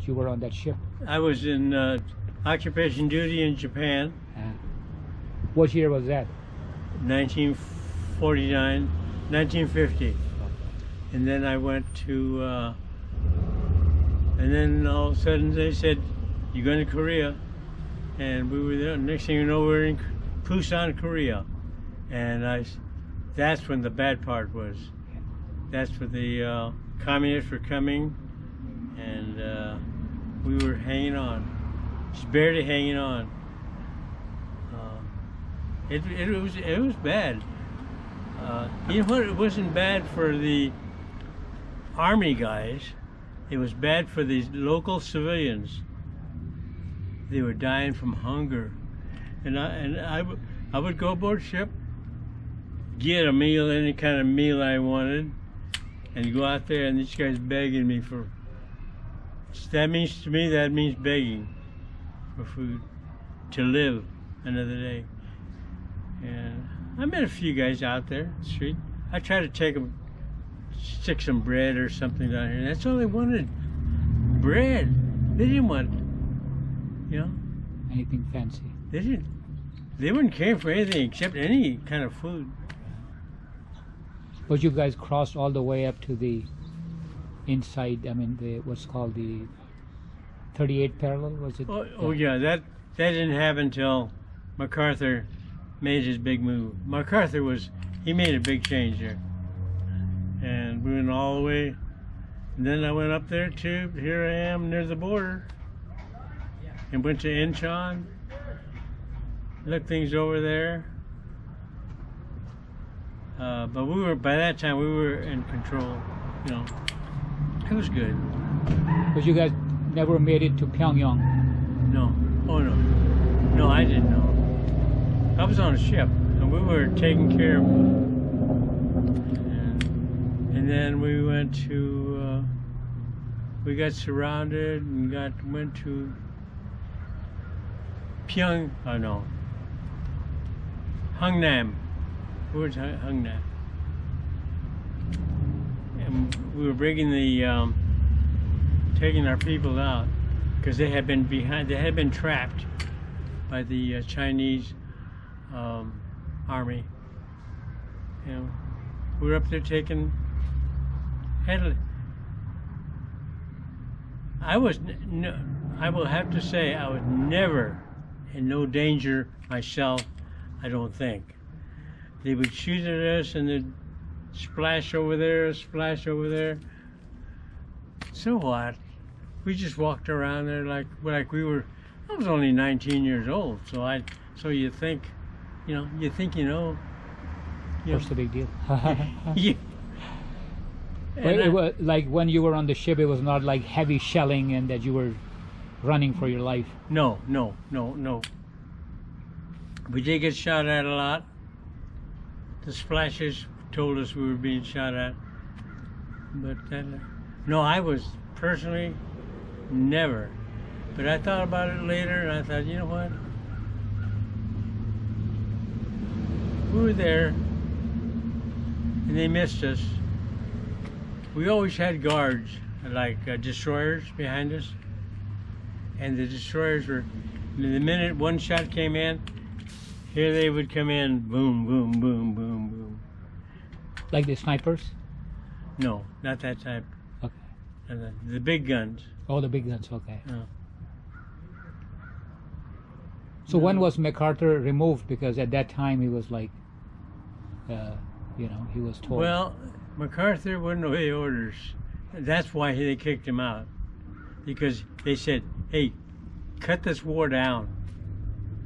You were on that ship. I was in occupation duty in Japan, What year was that? 1949, 1950. And then I went to, and then all of a sudden they said, you're going to Korea. And we were there. Next thing you know, we're in Busan, Korea. And that's when the bad part was. That's when the communists were coming, and we were hanging on, just barely hanging on. It was bad. You know what? It wasn't bad for the army guys. It was bad for the local civilians. They were dying from hunger, and I would go aboard ship, get a meal, any kind of meal I wanted, and go out there, and these guys begging me for. That means to me, that means begging for food to live another day. And I met a few guys out there on the street. I tried to take them, stick some bread or something down here. That's all they wanted, bread. They didn't want, you know, Anything fancy? they didn't. They wouldn't care for anything except any kind of food. But you guys crossed all the way up to the inside. I mean, what's called the 38 parallel, was it? Oh yeah, that didn't happen until MacArthur made his big move. MacArthur he made a big change there, and we went all the way. And then I went up there too. Here I am near the border, and went to Incheon. Looked things over there. But by that time we were in control. You know, it was good. But you guys never made it to Pyongyang. No, oh no, no, I didn't know. I was on a ship, and we were taking care of it. And then we went to, we got surrounded and went to Hungnam. Where's Hungnam? And we were bringing taking our people out because they had been trapped by the Chinese army. And we were up there taking. I will have to say I was never in no danger myself. I don't think. They would shoot at us and they'd splash over there, splash over there. So what? We just walked around there like we were. I was only 19 years old, so you think, you know. What's the big deal? Yeah. But it was like when you were on the ship, it was not like heavy shelling and that you were running for your life. No. We did get shot at a lot. The splashes told us we were being shot at. But no, I was personally never. But I thought about it later, and I thought, you know what? We were there, and they missed us. We always had guards, like destroyers behind us. And the destroyers were, the minute one shot came in, here they would come in, boom, boom, boom, boom, boom. Like the snipers? No, not that type. Okay. The big guns. Oh, the big guns, okay. No. So when was MacArthur removed? Because at that time he was like, you know, he was told. Well, MacArthur wouldn't obey orders. That's why they kicked him out. Because they said, hey, cut this war down.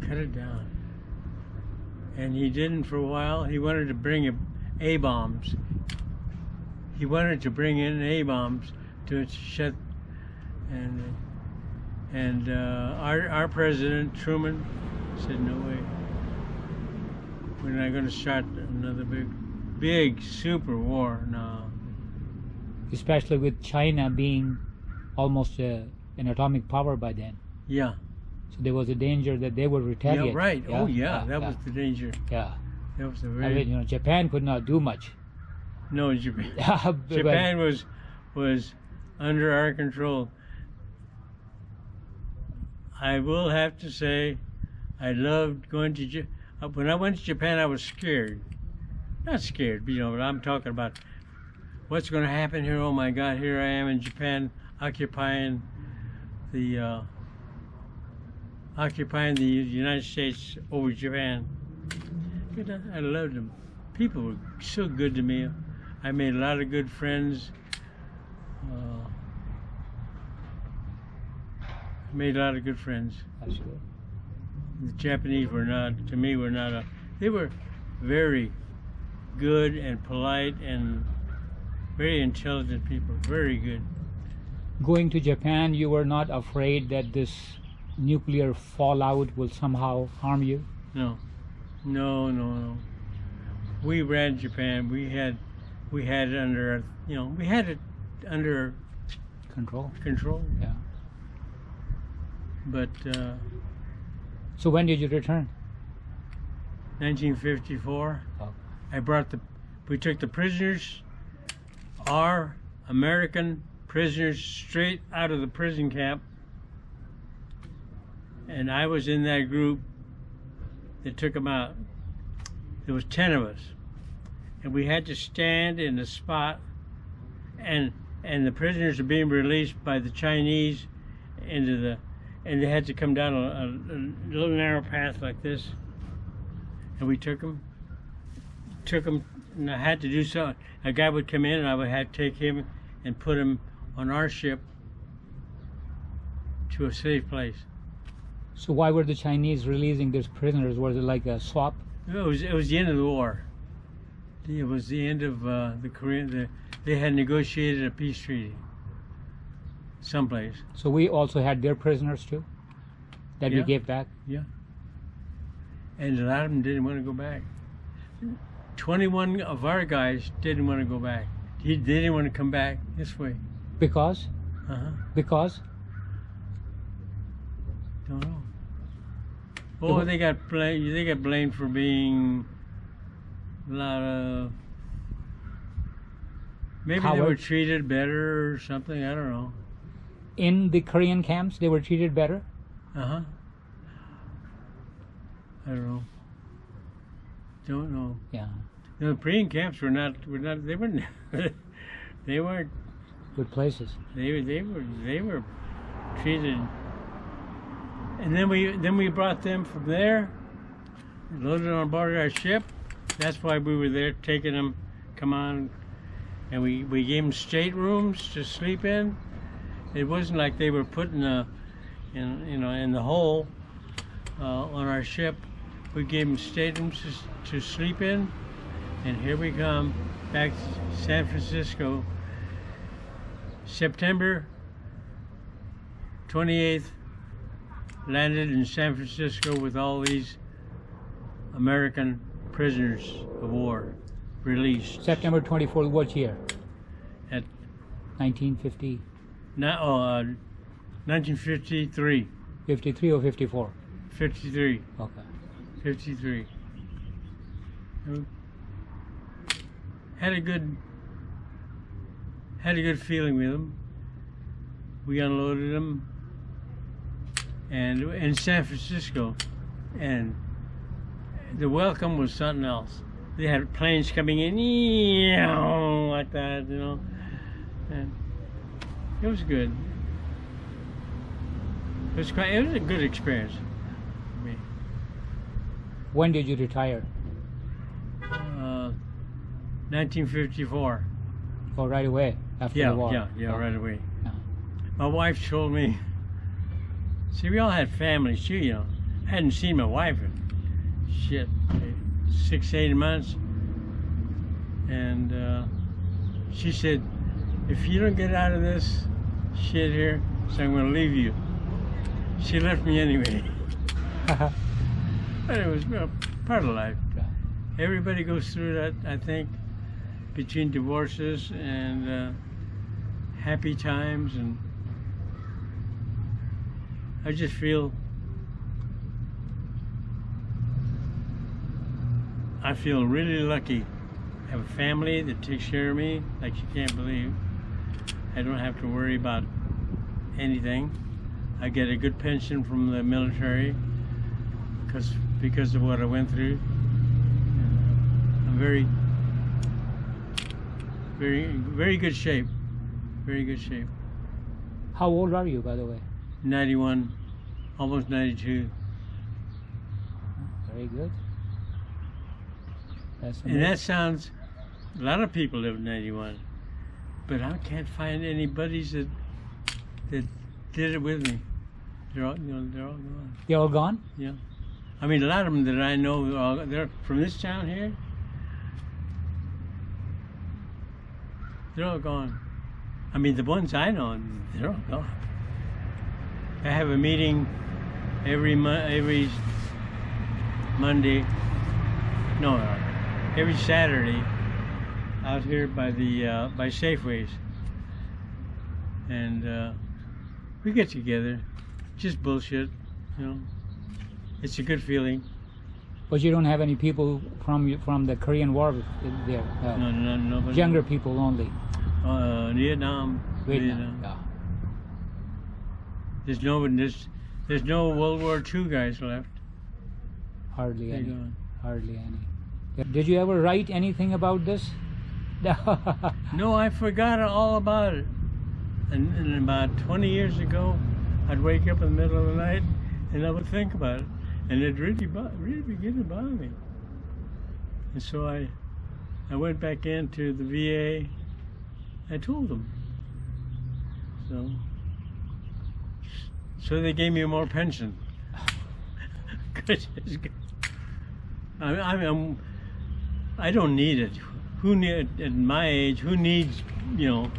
Cut it down. And he didn't for a while. He wanted to bring A-bombs. He wanted to bring in A-bombs to shut. And our president, Truman, said, no way. We're not going to start another big super war, no. Especially with China being almost an atomic power by then. Yeah. So there was a danger that they would retaliate. Yeah, right. Yeah? Oh, yeah. That was the danger. Yeah. That was the I very. mean, you know, Japan could not do much. No, Japan. Japan was under our control. I will have to say, I loved going to when I went to Japan. I was scared, not scared, but, but I'm talking about what's going to happen here. Oh my God, here I am in Japan, occupying the United States over Japan. But I loved them. People were so good to me. I made a lot of good friends. Made a lot of good friends. That's good. The Japanese were not, to me, they were very good and polite and very intelligent people, very good. Going to Japan, you were not afraid that this nuclear fallout will somehow harm you? No. We ran Japan. We had it under, we had it under Control. Yeah. But so when did you return? 1954. Oh. We took the prisoners, our American prisoners, straight out of the prison camp, and I was in that group that took them out. There was 10 of us, and we had to stand in the spot, and the prisoners are being released by the Chinese and they had to come down a little narrow path like this, and we took them, and I had to do something. A guy would come in, and I would have to take him and put him on our ship to a safe place. So why were the Chinese releasing these prisoners? Was it like a swap? It was the end of the war. It was the end of the Korean. They had negotiated a peace treaty someplace. So we also had their prisoners too, that we Yeah. gave back? Yeah. And a lot of them didn't want to go back. 21 of our guys didn't want to go back. They didn't want to come back this way. Because? Because? Don't know. Oh, they got blamed. They got blamed for being a lot of. Maybe they were Cowards? treated better or something. I don't know. In the Korean camps, they were treated better? I don't know. Don't know. Yeah. The Korean camps were not. They weren't. They weren't. Good places. They were treated. And then we brought them from there, loaded on board our ship. That's why we were there, taking them. Come on, and we gave them staterooms to sleep in. It wasn't like they were put in the hole on our ship. We gave them staterooms to sleep in, and here we come back to San Francisco. September 28th, landed in San Francisco with all these American prisoners of war released. September 24th, what year? At 1950? 1953. 53 or 54? 53. Okay. 53. Had a good feeling with them. We unloaded them, and in San Francisco, and the welcome was something else. They had planes coming in, like that, and it was good. It was a good experience for me. When did you retire? 1954. Oh, right away after the war? Yeah, Oh. right away. Yeah. My wife told me, see, we all had families too, I hadn't seen my wife in, 6, 8 months. And she said, if you don't get out of this shit here, so I'm going to leave you. She left me anyway. But it was part of life. Everybody goes through that, I think, between divorces and happy times, and I just feel really lucky. I have a family that takes care of me like you can't believe. I don't have to worry about anything. I get a good pension from the military because of what I went through. I'm very good shape. Very good shape. How old are you, by the way? 91, almost 92. Very good. That's And amazing. that sounds, a lot of people live 91, but I can't find any buddies that did it with me. They're all gone. They're all gone? Yeah. I mean, a lot of them that I know, they're from this town here. They're all gone. I mean, the ones I know, they're all gone. I have a meeting every Monday. No, every Saturday out here by the by Safeways, and we get together, just bullshit, you know. It's a good feeling. But you don't have any people from the Korean War there? No, nobody. Younger people only? Vietnam. Yeah. There's no World War II guys left. Hardly They're any. gone. Hardly any. Did you ever write anything about this? No, I forgot all about it. And about 20 years ago, I'd wake up in the middle of the night and I would think about it, and it really began to bother me. And so I went back into the VA. I told them. So they gave me more pension. I don't need it. At my age, who needs, you know,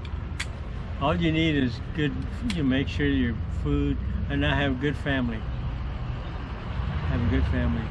all you need is good, you make sure your food, and I have a good family. I have a good family.